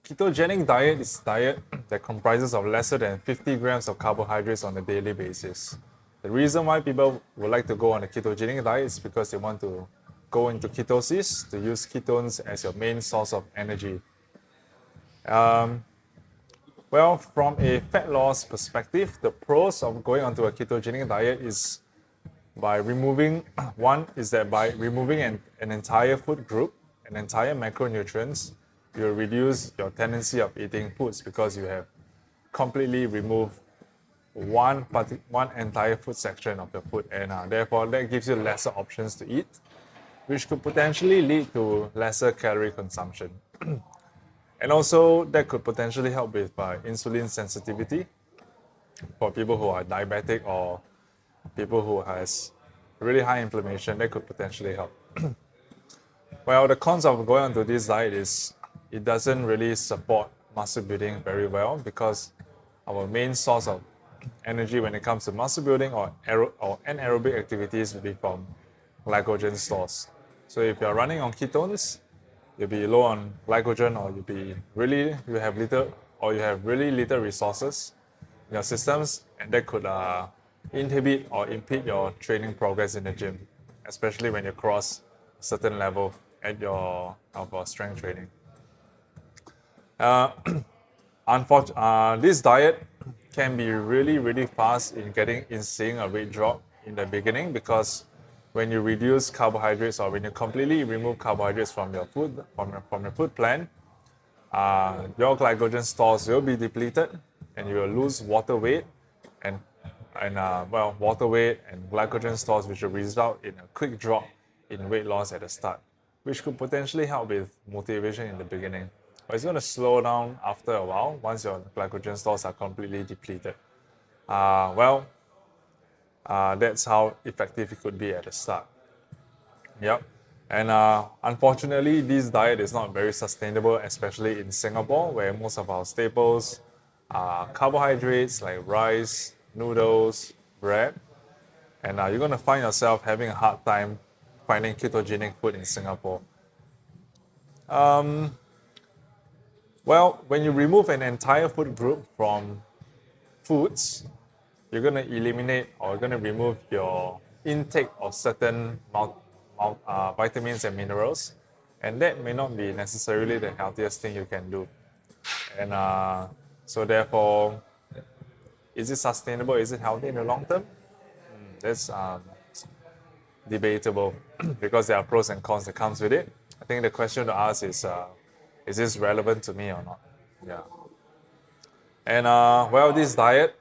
ketogenic diet is a diet that comprises of lesser than 50 grams of carbohydrates on a daily basis. The reason why people would like to go on a ketogenic diet is because they want to go into ketosis, to use ketones as your main source of energy. Well, from a fat loss perspective, the pros of going onto a ketogenic diet is by removing, one is that by removing an entire food group, an entire macronutrients, you'll reduce your tendency of eating foods because you have completely removed one entire food section of your food, and therefore that gives you lesser options to eat, which could potentially lead to lesser calorie consumption. And also that could potentially help with insulin sensitivity for people who are diabetic or people who has really high inflammation. That could potentially help. Well, the cons of going onto this diet is it doesn't really support muscle building very well because our main source of energy when it comes to muscle building or anaerobic activities will be from glycogen stores. So if you're running on ketones, you'll be low on glycogen, or you have really little resources in your systems, and that could inhibit or impede your training progress in the gym, especially when you cross a certain level at your strength training. This diet can be really fast in seeing a weight drop in the beginning, because when you reduce carbohydrates or when you completely remove carbohydrates from your food from your food plan, your glycogen stores will be depleted and you will lose water weight and water weight and glycogen stores, which will result in a quick drop in weight loss at the start, which could potentially help with motivation in the beginning. But it's going to slow down after a while once your glycogen stores are completely depleted. That's how effective it could be at the start. Yep. And unfortunately, this diet is not very sustainable, especially in Singapore, where most of our staples are carbohydrates like rice, noodles, bread. And you're going to find yourself having a hard time finding ketogenic food in Singapore. Well, when you remove an entire food group from foods, you're going to eliminate or you're going to remove your intake of certain vitamins and minerals, and that may not be necessarily the healthiest thing you can do. And so therefore, is it sustainable? Is it healthy in the long term? That's debatable because there are pros and cons that comes with it. I think the question to ask is this relevant to me or not? Yeah. And this diet,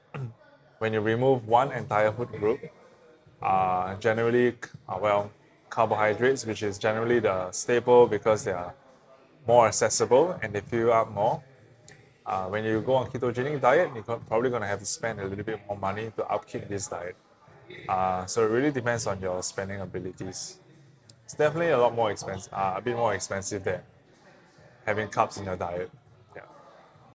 when you remove one entire food group, generally, carbohydrates, which is generally the staple because they are more accessible and they fill up more. When you go on ketogenic diet, you're probably going to have to spend a little bit more money to upkeep this diet. So it really depends on your spending abilities. It's definitely a bit more expensive than having carbs in your diet.